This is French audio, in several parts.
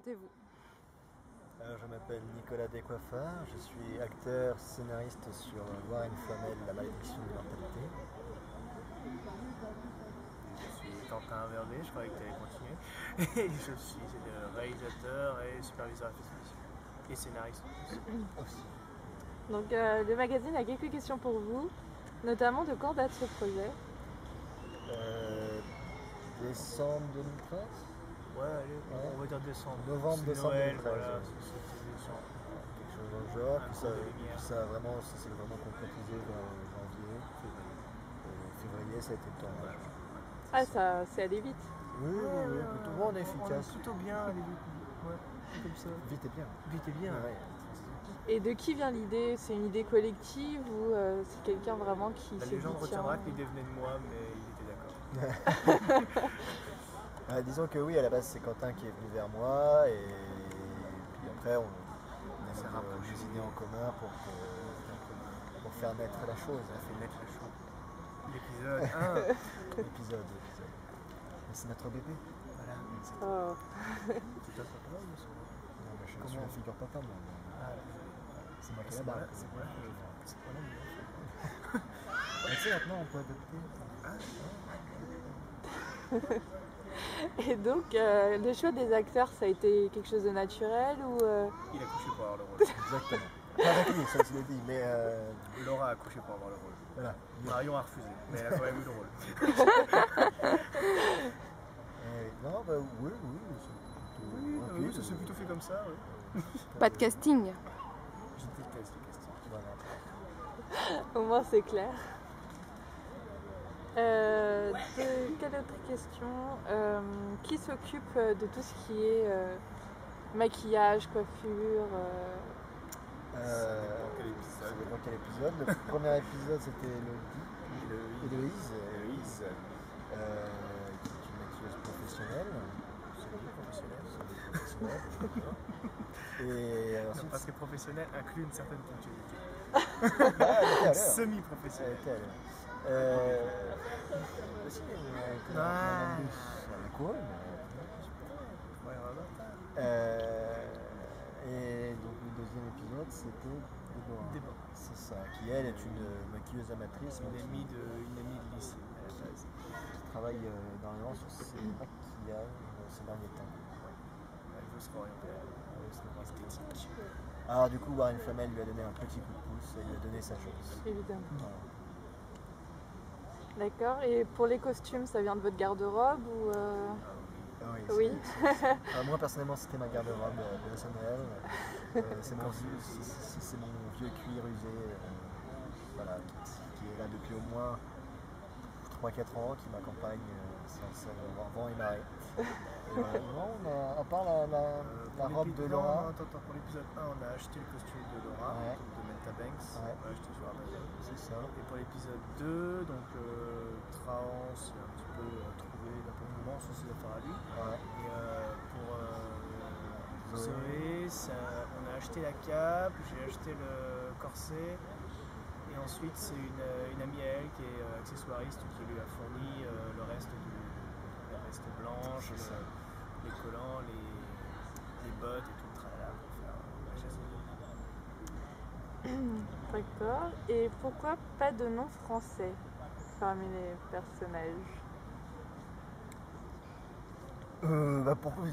présentez-vous. Alors, je m'appelle Nicolas Descoiffard, je suis acteur, scénariste sur Warren Flamel, La malédiction de l'immortalité. Je suis Quentin Verdé, je croyais que tu allais continuer. Et je suis réalisateur et superviseur artistique. Et scénariste Aussi. Donc le magazine a quelques questions pour vous, notamment de quand date ce projet? Décembre 2013. Ouais, allez, on va dire décembre. Novembre, C'est décembre Noël, 2013. voilà, Ouais. c'est décembre. Quelque chose dans le genre. Un Puis coup de lumière. ça s'est vraiment concrétisé vers janvier. Février, ça a été le tournage. Ah, ça c'est allé vite. Oui, plutôt bon, on est efficace. Plutôt bien, allez, ouais, comme ça. Vite et bien. Vite et bien. Ouais. Et de qui vient l'idée? C'est une idée collective ou c'est quelqu'un vraiment qui La s'est dit légende tiens, retiendra que l'idée venait de moi, mais il était d'accord. Disons que oui, à la base c'est Quentin qui est venu vers moi et puis après on a mis des idées en commun pour faire naître la chose. Ça fait naître la chose. L'épisode 1. L'épisode. C'est notre bébé. Voilà. Oh. C'est toi, papa, ou c'est moi? Non, mais je suis la figure papa moi. C'est moi qui ai la barre. C'est moi Tu sais maintenant on peut adopter. Et donc le choix des acteurs, ça a été quelque chose de naturel ou Il a couché pour avoir le rôle. Exactement. Pas avec lui, ça je l'ai dit, mais Laura a couché pour avoir le rôle. voilà. Marion a refusé, mais elle a quand même eu le rôle. Non, bah oui. Oui, ça s'est plutôt fait comme ça. Oui. pas de casting? Je déteste les castings. Voilà. Au moins c'est clair. Quelle autre question? Qui s'occupe de tout ce qui est maquillage, coiffure Quel épisode? Ça dépend quel épisode. Le premier épisode c'était Héloïse, qui est une maquilleuse professionnelle. Et ensuite, Parce que professionnel inclut une certaine ponctualité. elle Semi-professionnel. était à l'heure. Aussi, la cool. Ouais, voilà. Et donc le deuxième épisode c'était Déborah. C'est ça, qui elle est une maquilleuse amatrice, Une amie de lycée. qui travaille énormément sur ses maquillages ces derniers temps. Elle veut se réorienter à l'esthétique. Alors du coup Warren Flamel lui a donné un petit coup de pouce et lui a donné sa chance. évidemment. Voilà. D'accord. Et pour les costumes, ça vient de votre garde-robe ou Oui. Oui. Moi personnellement c'était ma garde-robe personnelle. C'est mon vieux cuir usé voilà, qui est là depuis au moins 3-4 ans, qui m'accompagne sans vent et marée. Et voilà. Non, à part la robe de Laura. Attends, pour l'épisode 1, on a acheté le costume de Laura, Ouais. donc de Menta Banks. Ouais. On l'a acheté sur Amazon. C'est ça. Et pour l'épisode 2, donc Trahan s'est un petit peu trouvé d'un peu de moment sur ses affaires à lui. Ouais. Et pour Zoé, on a acheté la cape, j'ai acheté le corset. Et ensuite, c'est une amie à elle qui est accessoiriste qui lui a fourni le reste la veste blanche, les collants, les bottes et tout le tralala pour faire la chasse. D'accord. Et pourquoi pas de nom français parmi les personnages?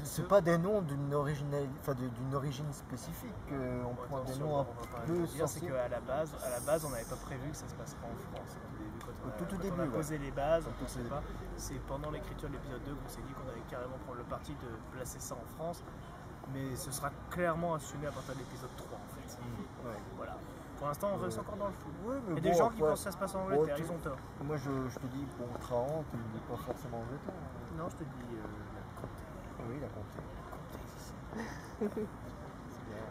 C'est pas des noms d'une origine spécifique. On prend des noms un peu C'est sensés. qu'à la base, on n'avait pas prévu que ça se passerait en France au début. Quand Au on a posé les bases, on Quand on pensait posait pas. C'est pendant l'écriture de l'épisode 2 qu'on s'est dit qu'on allait carrément prendre le parti de placer ça en France. Mais ce sera clairement assumé à partir de l'épisode 3 en fait. Ouais. Voilà. Pour l'instant, on reste encore dans le flou. Ouais, Il y mais a des bon, gens qui après, pensent que ça se passe en Angleterre, ils ont tort. Moi je te dis, bon, Trahan, tu ne dis pas forcément Angleterre. Non, je te dis la comté. Oui, la comté. C'est bien.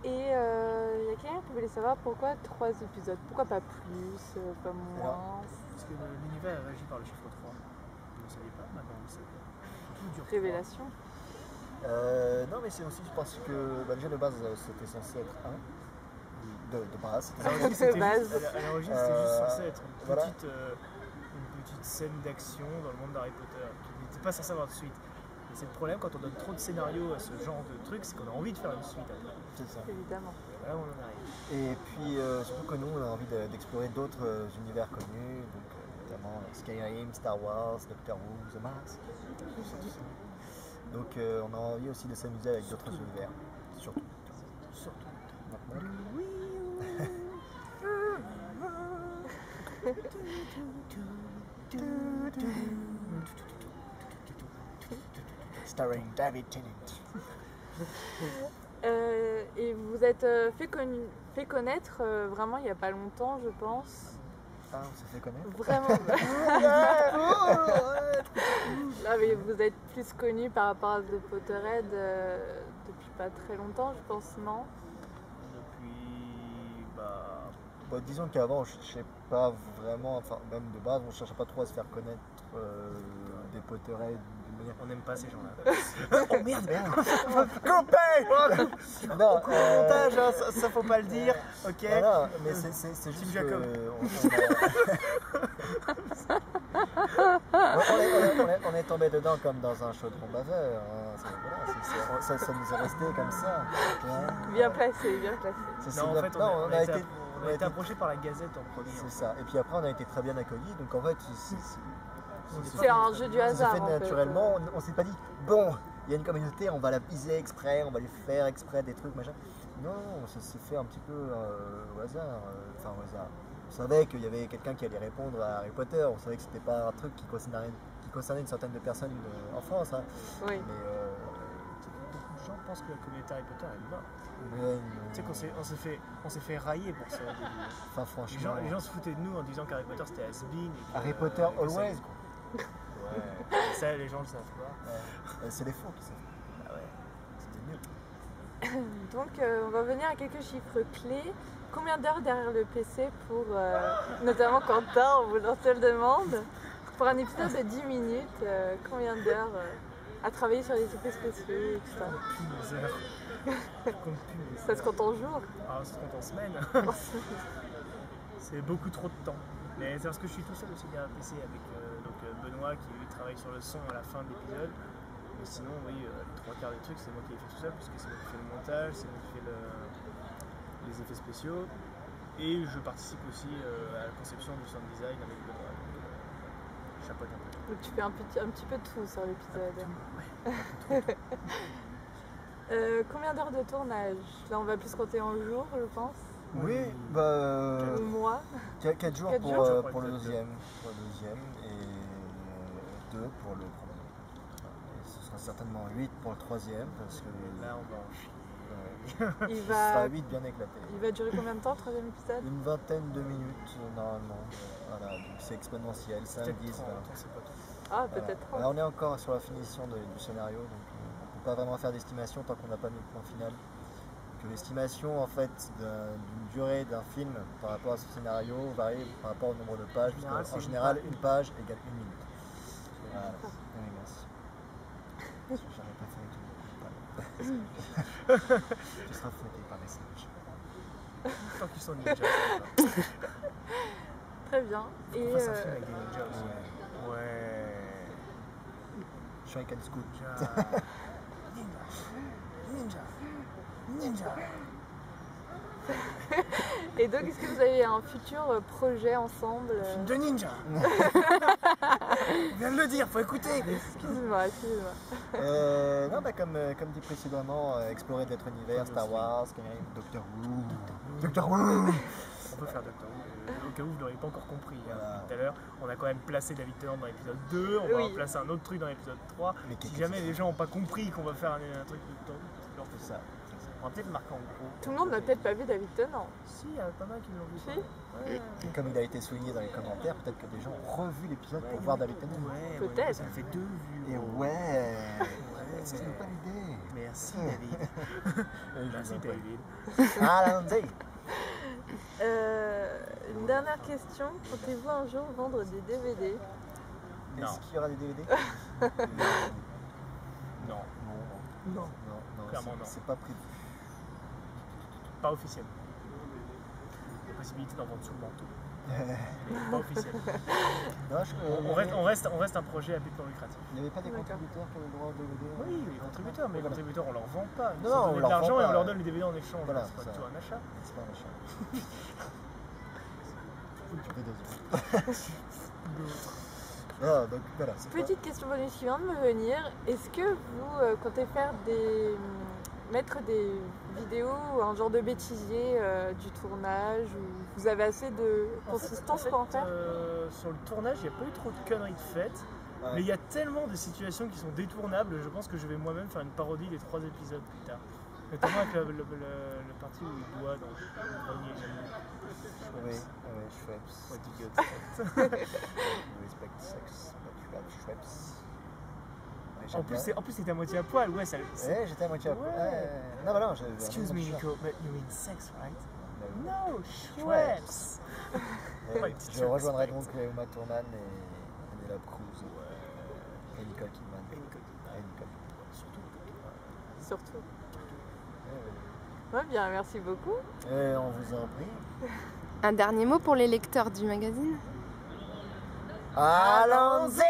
Et il y a quelqu'un qui voulait savoir pourquoi 3 épisodes? Pourquoi pas plus, pas moins? Parce que l'univers est régi par le chiffre 3. Vous ne le saviez pas, maintenant vous le savez. Tout dure 3. Révélation. Non, mais c'est aussi parce que déjà de base c'était censé être 1. De base. De base. À l'origine, c'était juste censé être voilà. une petite scène d'action dans le monde d'Harry Potter qui n'était pas censé avoir de suite. Et c'est le problème quand on donne trop de scénarios à ce genre de truc, c'est qu'on a envie de faire une suite après. C'est ça. Évidemment. Et voilà où on en arrive. Et puis, surtout que nous, on a envie d'explorer d'autres univers connus, donc notamment Skyrim, Star Wars, Doctor Who, The Mask. Donc, on a envie aussi de s'amuser avec d'autres univers. Surtout. Starring David Tennant. Et vous êtes fait connaître vraiment il n'y a pas longtemps, je pense. Ah, on s'est fait connaître. Vraiment. Là, mais vous êtes plus connu par rapport à The Potterhead depuis pas très longtemps, je pense, non? Depuis. Bah, disons qu'avant, je ne cherchais pas vraiment, enfin, même de base, on ne cherchait pas trop à se faire connaître des Potterhead. On n'aime pas ces gens-là. Oh merde, coupé. Non, Au montage, hein, ça faut pas le dire. Ok. Voilà, mais c'est juste Team que Jacob. on est tombé dedans comme dans un chaudron baveur. Hein. Ça nous est resté comme ça. Bien placé, bien placé. Non, en fait, on a été approché par la Gazette en premier. C'est ça. Et puis après, on a été très bien accueillis. Donc en fait, C'est un jeu du ça hasard. s'est fait en fait. naturellement. On s'est pas dit, bon, il y a une communauté, on va la viser exprès, on va lui faire exprès des trucs, machin. Non, ça s'est fait un petit peu au hasard. Enfin, au hasard. On savait qu'il y avait quelqu'un qui allait répondre à Harry Potter. On savait que c'était pas un truc qui concernait une centaine de personnes en France. Hein. Oui. Mais Beaucoup de gens pensent que la communauté Harry Potter est morte. ouais, Tu sais qu'on s'est fait railler pour ça. enfin, franchement, Les gens se foutaient de nous en disant qu'Harry Potter c'était has-been. Harry Potter always. Ouais. Ça, les gens le savent pas. Ouais. C'est les faux qui savent. Ah ouais. C'était mieux. Donc, on va venir à quelques chiffres clés. Combien d'heures derrière le PC pour, notamment Quentin, on vous le demande, pour un épisode de 10 minutes, combien d'heures à travailler sur les effets spéciaux et tout ça? Plus les heures. Je compte plus les Ça se compte en jours? Ah, ça se compte en semaines. C'est beaucoup trop de temps. Mais c'est parce que je suis tout seul aussi derrière le PC avec Benoît qui lui travaille sur le son à la fin de l'épisode. Mais sinon, oui, les trois quarts des trucs, c'est moi qui les fais tout seul, puisque c'est moi qui fais le montage, c'est moi qui fais les effets spéciaux. Et je participe aussi à la conception du sound design avec Benoît. Donc, je chapeaute un peu. Donc tu fais un petit peu de tout sur l'épisode. Combien d'heures de tournage? Là, on va plus compter en jours, je pense. Oui, bah. Ou mois. 4 jours 4 pour, jours pour le deuxième. Et 2 pour le premier. Et ce sera certainement 8 pour le troisième parce que. Là, on va en chier. Il Ce sera va, 8 bien éclaté. il va durer combien de temps, le troisième épisode? Une vingtaine de minutes normalement. Voilà, donc c'est exponentiel, 5, Peut-être 10, 30, 20. on sait pas tout. Ah, Voilà. peut-être 30. Là, on est encore sur la finition du scénario, donc on ne peut pas vraiment faire d'estimation tant qu'on n'a pas mis le point final. Donc l'estimation en fait d'une durée d'un film par rapport à ce scénario varie par rapport au nombre de pages. En général, Parce qu'en c'est général, une une page égale 1 minute. Voilà. Oui, merci. J'aurais pas fait tout. Tu seras fouetté par les singes. Tant qu'ils sont ninjas, ça va. Très bien. Et On fasse un film avec des ninjas aussi. Ouais. Shrek and Scoot. Ninja. et donc, est-ce que vous avez un futur projet ensemble? Film de ninja. Je viens de le dire, faut écouter. Excusez-moi, excusez-moi. Non, bah, comme dit précédemment, explorer d'autres univers, Star Wars, Doctor Who. Doctor Who. On peut faire Doctor Who. Au cas où vous ne l'auriez pas encore compris. Hein. Voilà. Tout à l'heure, on a quand même placé David Tennant dans l'épisode 2, on va Oui. placer un autre truc dans l'épisode 3. Mais Si jamais les gens n'ont pas compris qu'on va faire un truc de Doctor Who, leur C'est ça. on va peut-être marquer en gros. Tout le monde n'a peut-être pas vu David Tennant. Si, il y en a pas mal qui l'ont vu. Si. Ouais. Et comme il a été souligné dans les commentaires, peut-être que des gens ont revu l'épisode pour voir David Tennant. Ouais, Peut-être. ouais, ça fait 2 vues. Et gros. ouais, c'est une bonne idée. Merci David. Merci David. Allons-y. Une dernière question. Comptez-vous un jour vendre des DVD? Non. Est-ce qu'il y aura des DVD? Non, Non, Non. Clairement non. c'est pas prévu. pas officiellement. La possibilité d'en vendre sous le manteau. Pas officiel. Non, On reste un projet à but non lucratif. Il n'y avait pas des D'accord. contributeurs qui avaient le droit de DVD? Oui, les contributeurs, mais les Voilà. contributeurs, on leur vend pas. Ils Non, sont on donnés de leur vend l'argent et pas. on leur donne les DVD en échange. Voilà, c'est pas c'est du ça. tout un achat. C'est pas un achat. Tu peux deux autres. Ah, donc voilà. c'est quoi Petite question bonus qui vient de me venir. Est-ce que vous comptez faire mettre des vidéos ou un genre de bêtisier du tournage ou vous avez assez de consistance pour en faire? Sur le tournage, il n'y a pas eu trop de conneries de faites. Ouais. Mais il y a tellement de situations qui sont détournables, je pense que je vais moi-même faire une parodie des 3 épisodes plus tard. Notamment avec la partie où il boit dans le grenier. Oui, Schweppes. What you got. Respect sex, but you have Schweppes. Ouais, j'aime En plus, c'était à moitié à poil. Ouais, ça. Ouais, j'étais à moitié à poil. Ouais. Ouais. Non, bah non, j'avais. Excuse me, vraiment Nico, but you mean sex, right? pas le choix. No, Schweppes. Et Ouais, petite je rejoindrai respect. donc Uma Thurman et Penelope Cruz et Nicole Kidman. Et Nicole Kidman. Et Nicole Kidman. Surtout. Ouais, Ouais, bien, merci beaucoup. ouais. Et on vous en prie. Un dernier mot pour les lecteurs du magazine? Allons-y!